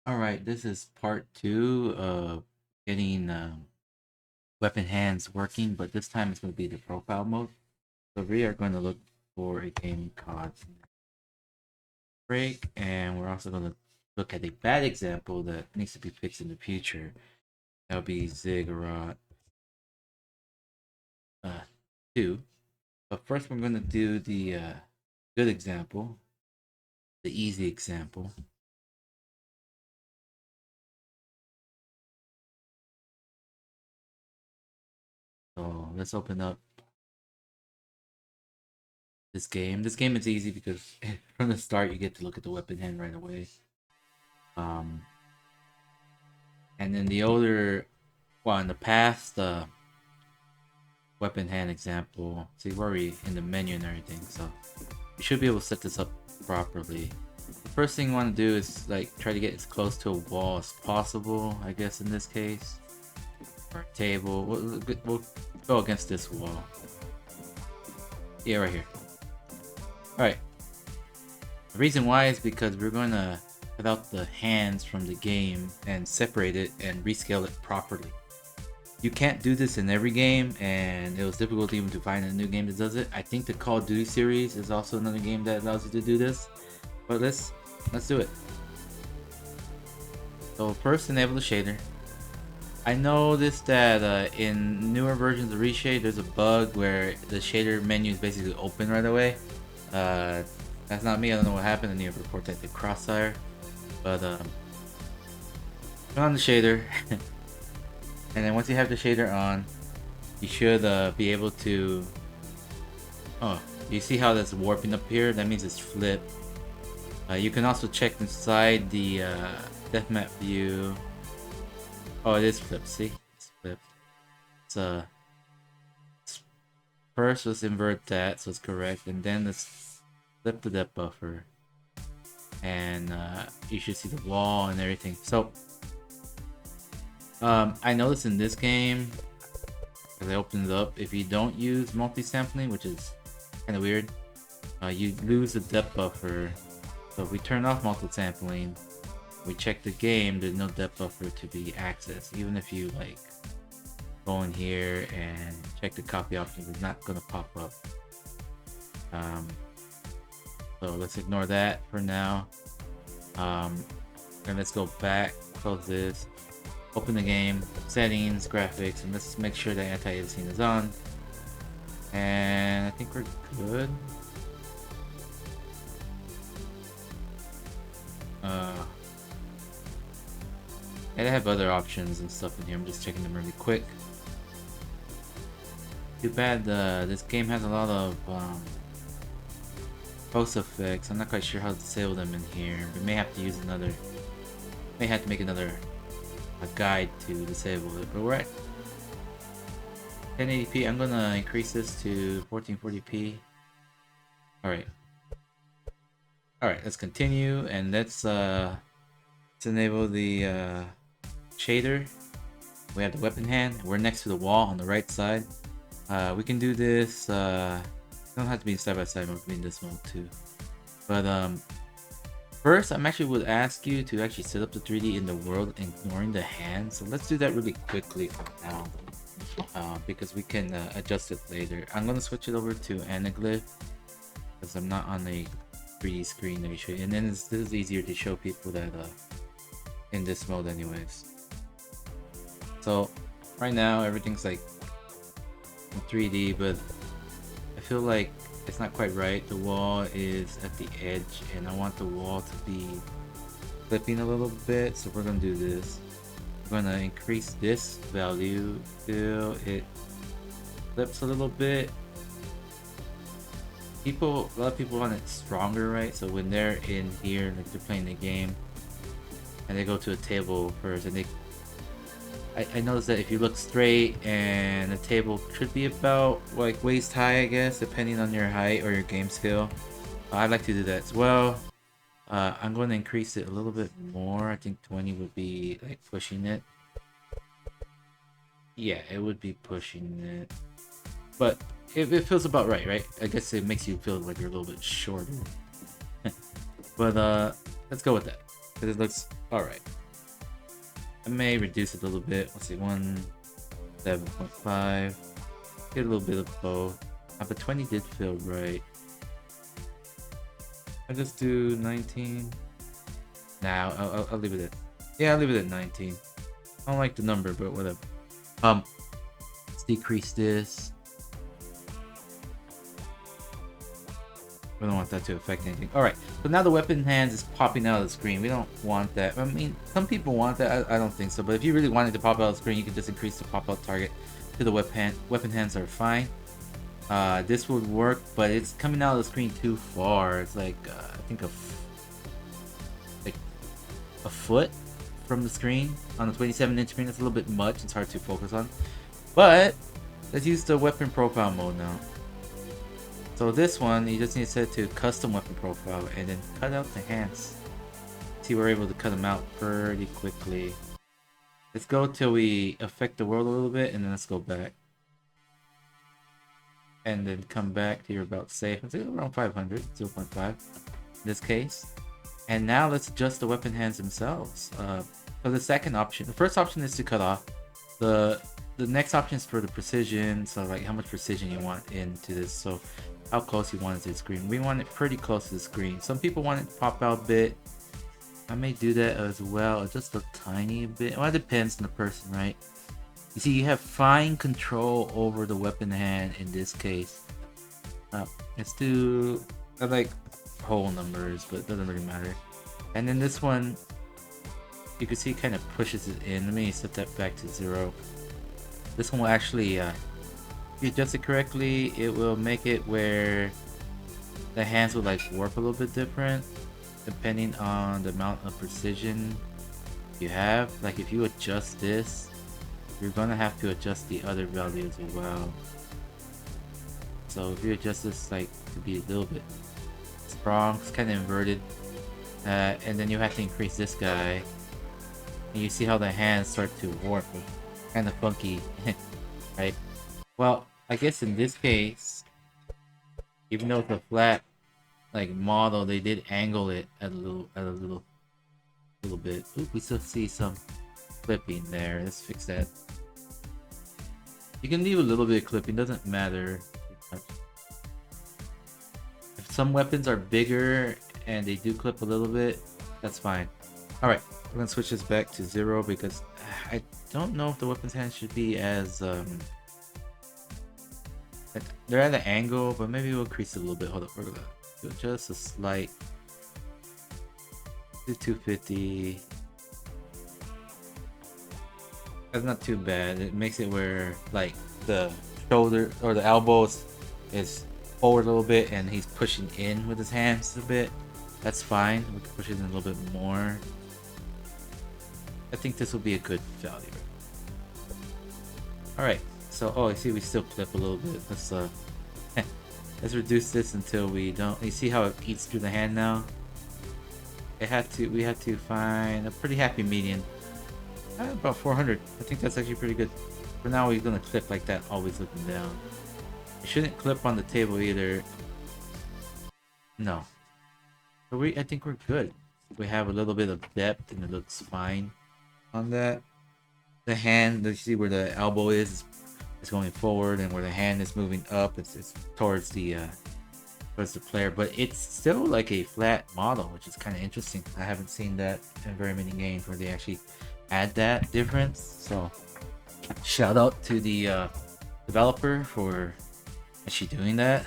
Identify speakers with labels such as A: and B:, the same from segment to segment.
A: All right, this is part two of getting weapon hands working, but this time it's going to be the profile mode. So we are going to look for a game called NeckBreak, and we're also going to look at a bad example that needs to be fixed in the future. That'll be Ziggurat 2. But first, we're going to do the good example, the easy example. So let's open up this game. This game is easy because from the start you get to look at the weapon hand right away. And then the older, well, in the past, weapon hand example. See, we're already in the menu and everything, so you should be able to set this up properly. The first thing you want to do is like try to get as close to a wall as possible. I guess in this case, or a table. We'll go against this wall. Yeah, right here. All right. The reason why is because we're going to cut out the hands from the game and separate it and rescale it properly. You can't do this in every game, and it was difficult even to find a new game that does it. I think the Call of Duty series is also another game that allows you to do this. But let's do it. So first, enable the shader. I noticed that in newer versions of Reshade, there's a bug where the shader menu is basically open right away. That's not me. I don't know what happened. I need to report that to Crossfire. But turn on the shader. And then once you have the shader on, you should be able to... Oh, you see how that's warping up here? That means it's flipped. You can also check inside the deathmap view. Oh, it is flipped. See? It's flipped. First, let's invert that so it's correct. And then let's flip the depth buffer. And you should see the wall and everything. So, I noticed in this game, as I opened it up, if you don't use multi-sampling, which is kind of weird, you lose the depth buffer. So if we turn off multi-sampling, we check the game, there's no depth buffer to be accessed. Even if you like go in here and check the copy options, it's not gonna pop up. So let's ignore that for now. And let's go back, close this. Open the game, settings, graphics, and let's make sure that anti-aliasing is on. And I think we're good. And I have other options and stuff in here. I'm just checking them really quick. Too bad this game has a lot of post effects. I'm not quite sure how to disable them in here. We may have to use another. May have to make another a guide to disable it, but we're at 1080p. I'm gonna increase this to 1440p. Alright, let's continue, and let's enable the shader. We have the weapon hand. We're next to the wall on the right side. We can do this, don't have to be side by side mode, it can be in this mode too. But first, I'm actually would ask you to actually set up the 3D in the world, ignoring the hand. So let's do that really quickly for now, because we can adjust it later. I'm gonna switch it over to anaglyph because I'm not on a 3D screen to show you. And then this is easier to show people that in this mode, anyways. So right now everything's like in 3D, but I feel like it's not quite right. The wall is at the edge and I want the wall to be flipping a little bit, so we're gonna do this. We're gonna increase this value till it flips a little bit. A lot of people want it stronger, right? So when they're in here, like they're playing the game and they go to a table first, and I noticed that if you look straight, and the table should be about like waist high, I guess, depending on your height or your game skill. I'd like to do that as well. I'm going to increase it a little bit more. I think 20 would be like pushing it. Yeah, it would be pushing it. But it feels about right? I guess it makes you feel like you're a little bit shorter. But let's go with that, because it looks alright. I may reduce it a little bit. Let's see, 1.7.5. Get a little bit of both. But 20 did feel right. I just do 19. Nah, I'll leave it at. Yeah, I'll leave it at 19. I don't like the number, but whatever. Let's decrease this. We don't want that to affect anything. Alright, so now the weapon hands is popping out of the screen. We don't want that. I mean, some people want that. I don't think so. But if you really want it to pop out of the screen, you can just increase the pop-out target to the weapon. Weapon hands are fine. This would work, but it's coming out of the screen too far. It's like, I think a foot from the screen on the 27-inch screen. That's a little bit much. It's hard to focus on. But let's use the weapon profile mode now. So this one, you just need to set it to custom weapon profile and then cut out the hands. See, we're able to cut them out pretty quickly. Let's go till we affect the world a little bit, and then let's go back. And then come back to your about safe. Let's say around 500, 0.5 in this case. And now let's adjust the weapon hands themselves. For the second option, the first option is to cut off. The next option is for the precision, so like how much precision you want into this. So how close you want it to the screen. We want it pretty close to the screen. Some people want it to pop out a bit. I may do that as well, just a tiny bit. Well, it depends on the person, right? You see, you have fine control over the weapon hand in this case. Let's do, I like whole numbers, but it doesn't really matter. And then this one, you can see it kind of pushes it in. Let me set that back to 0. This one will actually, if you adjust it correctly, it will make it where the hands will like warp a little bit different depending on the amount of precision you have. Like if you adjust this, you're gonna have to adjust the other values as well. So if you adjust this like to be a little bit strong, it's kind of inverted, and then you have to increase this guy, and you see how the hands start to warp, kind of funky, right? Well, I guess in this case, even though it's a flat like model, they did angle it at a little bit. Ooh, we still see some clipping there. Let's fix that. You can leave a little bit of clipping, doesn't matter. If some weapons are bigger and they do clip a little bit, that's fine. Alright, we're gonna switch this back to 0 because I don't know if the weapons hand should be as they're at an angle, but maybe we'll increase it a little bit. Hold up, we're gonna do just a slight, do 250. That's not too bad. It makes it where like the shoulder or the elbows is forward a little bit and he's pushing in with his hands a bit. That's fine. We can push it in a little bit more. I think this will be a good value. Alright, so I see we still clip a little bit. Let's let's reduce this until we don't. You see how it eats through the hand now? We had to find a pretty happy median. About 400. I think that's actually pretty good. For now, we're gonna clip like that, always looking down. It shouldn't clip on the table either. No. So I think we're good. We have a little bit of depth and it looks fine on that. The hand, you see where the elbow is going forward, and where the hand is moving up, it's towards the player. But it's still like a flat model, which is kind of interesting. I haven't seen that in very many games where they actually add that difference. So shout out to the developer for actually doing that.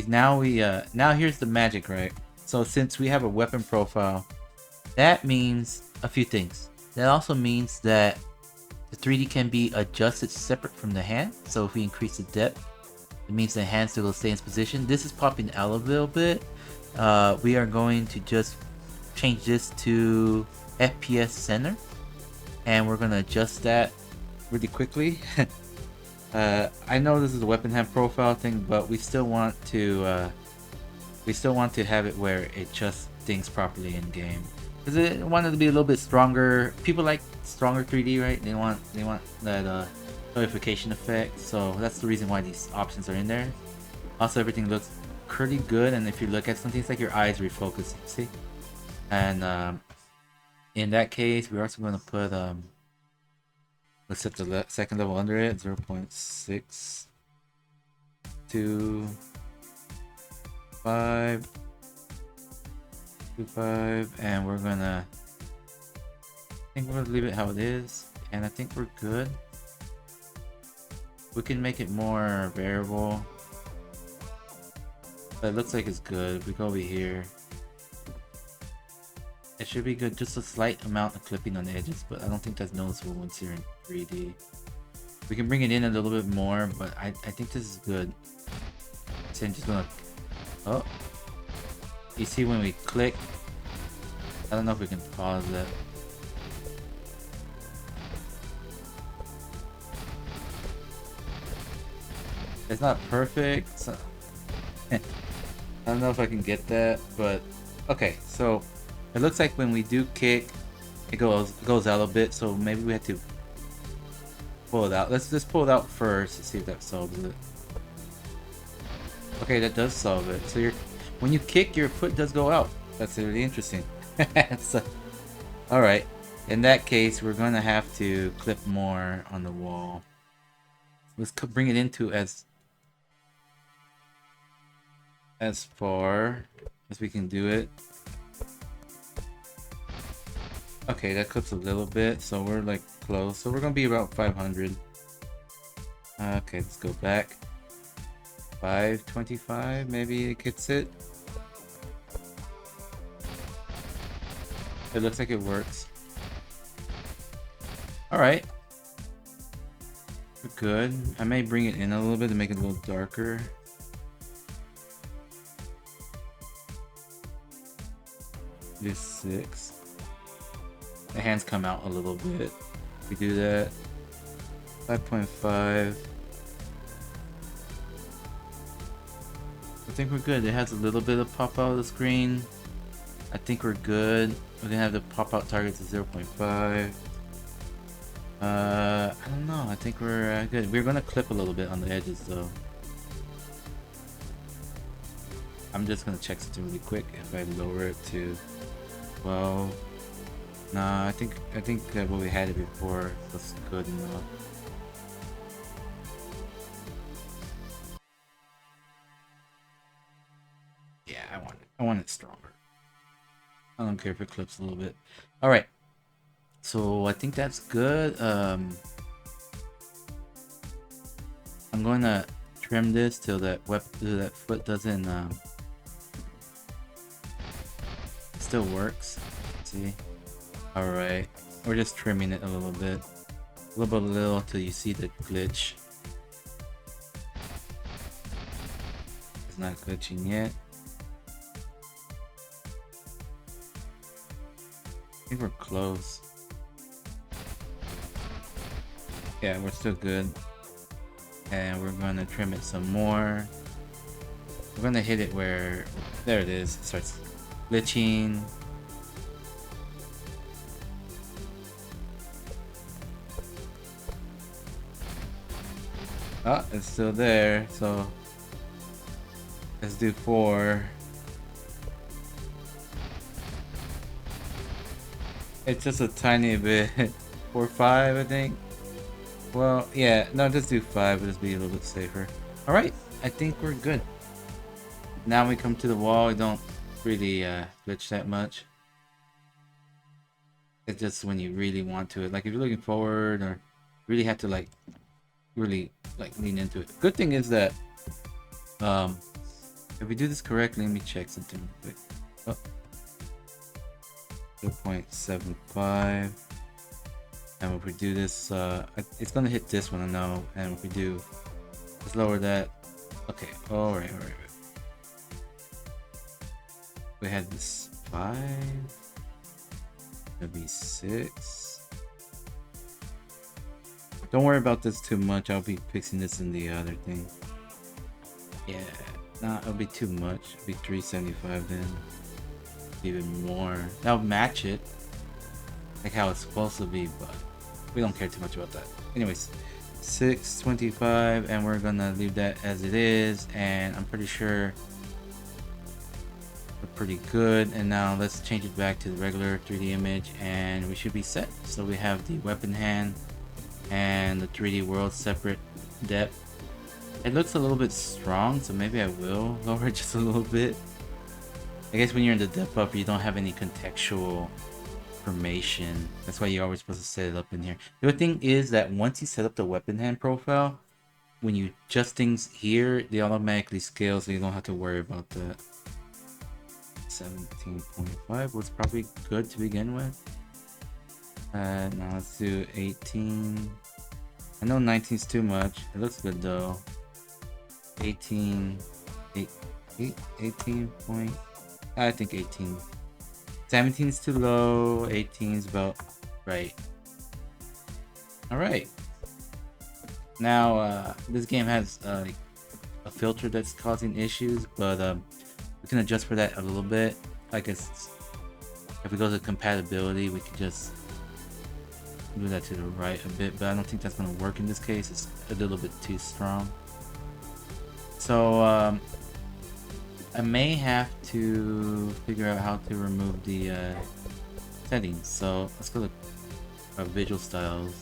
A: Now here's the magic, right? So since we have a weapon profile, that means a few things. That also means that the 3D can be adjusted separate from the hand. So if we increase the depth, it means the hand still will stay in its position. This is popping out a little bit. We are going to just change this to FPS center, and we're gonna adjust that really quickly. I know this is a weapon hand profile thing, but we still want to have it where it adjusts things properly in game. Because it wanted to be a little bit stronger. People like stronger 3D, right? They want that notification effect. So that's the reason why these options are in there. Also, everything looks pretty good, and if you look at something, it's like your eyes refocus. See, and In that case, we're also going to put let's set the second level under it, 0.625, and we're gonna, I think we're gonna leave it how it is, and I think we're good. We can make it more variable, but it looks like it's good. If we go over here, it should be good. Just a slight amount of clipping on the edges, but I don't think that's noticeable once you're in 3D. We can bring it in a little bit more, but I think this is good. So I'm just gonna, oh, you see when we click, I don't know if we can pause that. It's not perfect, so I don't know if I can get that, but okay. So it looks like when we do kick, it goes out a bit. So maybe we have to pull it out. Let's just pull it out first to see if that solves it. Okay, that does solve it. So when you kick, your foot does go out. That's really interesting. So, all right. In that case, we're gonna have to clip more on the wall. Let's bring it into as far as we can do it. Okay, that clips a little bit, so we're like close. So we're gonna be about 500. Okay, let's go back. 525, maybe it gets it. It looks like it works. Alright. We're good. I may bring it in a little bit to make it a little darker. Do 6. The hands come out a little bit. If we do that. 5.5. I think we're good. It has a little bit of pop out of the screen. I think we're good. We're gonna have the pop out target to 0.5. I don't know. I think we're good. We're gonna clip a little bit on the edges though. I'm just gonna check something really quick. If I lower it to 12. Nah, I think what we had it before was good enough. Yeah, I want it stronger. I don't care if it clips a little bit. All right, so I think that's good. I'm gonna trim this till that foot doesn't still works. See? All right, we're just trimming it a little bit till you see the glitch. It's not glitching yet. I think we're close. Yeah, we're still good. And we're gonna trim it some more. We're gonna hit it where, there it is, it starts glitching. Oh, it's still there, so let's do 4. It's just a tiny bit. 4, 5, I think. Well, yeah, no, just do 5. It'll just be a little bit safer. All right, I think we're good. Now we come to the wall. We don't really glitch that much. It's just when you really want to. Like if you're looking forward or really have to like really like lean into it. Good thing is that if we do this correctly, let me check something real quick. Oh. 0.75, and if we do this, it's gonna hit this one, I know. And if we do, let's lower that. Okay, all right. We had this 5. It'll be 6. Don't worry about this too much. I'll be fixing this in the other thing. Yeah, nah, it'll be too much. It'll be 375 then. Even more. That'll match it like how it's supposed to be, but we don't care too much about that. Anyways, 625, and we're gonna leave that as it is. And I'm pretty sure pretty good. And now let's change it back to the regular 3D image and we should be set. So we have the weapon hand and the 3D world separate depth. It looks a little bit strong, so maybe I will lower it just a little bit. I guess when you're in the depth buffer, you don't have any contextual information. That's why you're always supposed to set it up in here. The other thing is that once you set up the weapon hand profile, when you adjust things here, they automatically scale, so you don't have to worry about that. 17.5 was probably good to begin with. Now let's do 18. I know 19 is too much. It looks good though. 18 point. I think 18. 17 is too low. 18 is about right. All right. Now this game has a filter that's causing issues, but we can adjust for that a little bit. Like if we go to compatibility, we can just move that to the right a bit, but I don't think that's going to work in this case. It's a little bit too strong. So I may have to figure out how to remove the settings. So let's go to our visual styles,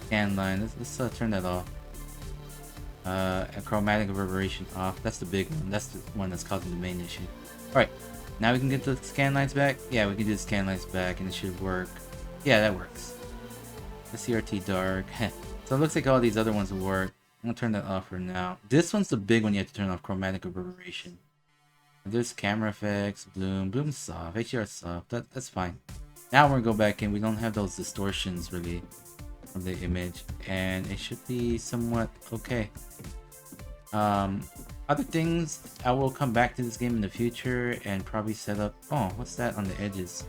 A: scan line. Let's turn that off. A chromatic reverberation off. That's the big one. That's the one that's causing the main issue. Alright, now we can get the scan lines back. Yeah, we can do the scan lines back and it should work. Yeah, that works. The CRT dark. So it looks like all these other ones will work. I'm gonna turn that off for now. This one's the big one you have to turn off, chromatic reverberation. There's camera effects, bloom's soft, HDR soft, that's fine. Now we're gonna go back in, we don't have those distortions really from the image, and it should be somewhat okay. Other things, I will come back to this game in the future and probably set up, oh, what's that on the edges?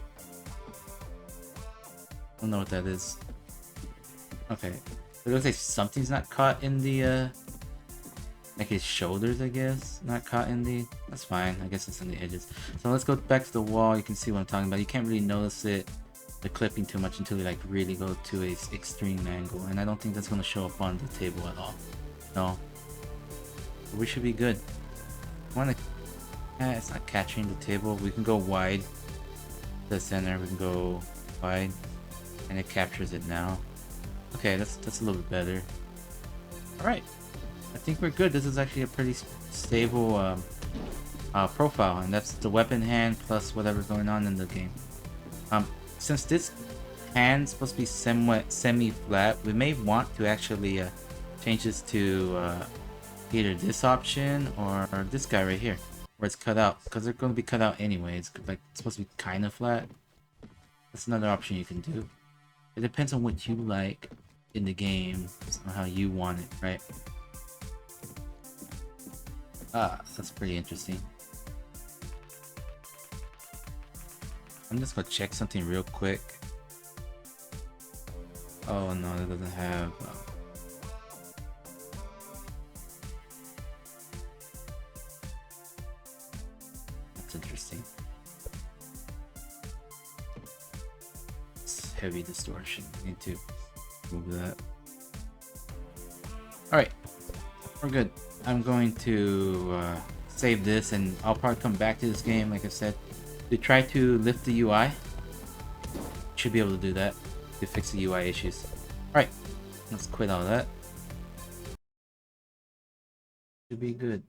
A: I don't know what that is. Okay, it looks like something's not caught in the, like his shoulders, I guess. Not caught in the, that's fine. I guess it's on the edges. So let's go back to the wall. You can see what I'm talking about. You can't really notice it, the clipping too much until you like really go to a extreme angle. And I don't think that's going to show up on the table at all. No. But we should be good. Want to, it's not catching the table. We can go wide to the center. We can go wide and it captures it now. Okay, that's a little bit better. Alright, I think we're good. This is actually a pretty stable profile, and that's the weapon hand plus whatever's going on in the game. Since this hand's supposed to be somewhat semi-flat, we may want to actually change this to either this option or this guy right here, where it's cut out, because they're going to be cut out anyway. It's like it's supposed to be kind of flat. That's another option you can do. It depends on what you like in the game, on how you want it, right? That's pretty interesting. I'm just gonna check something real quick. Oh no, it doesn't have. That's interesting. It's heavy distortion. Need to move that. Alright, we're good. I'm going to save this and I'll probably come back to this game, like I said, to try to lift the UI. Should be able to do that to fix the UI issues. Alright, let's quit all that. Should be good.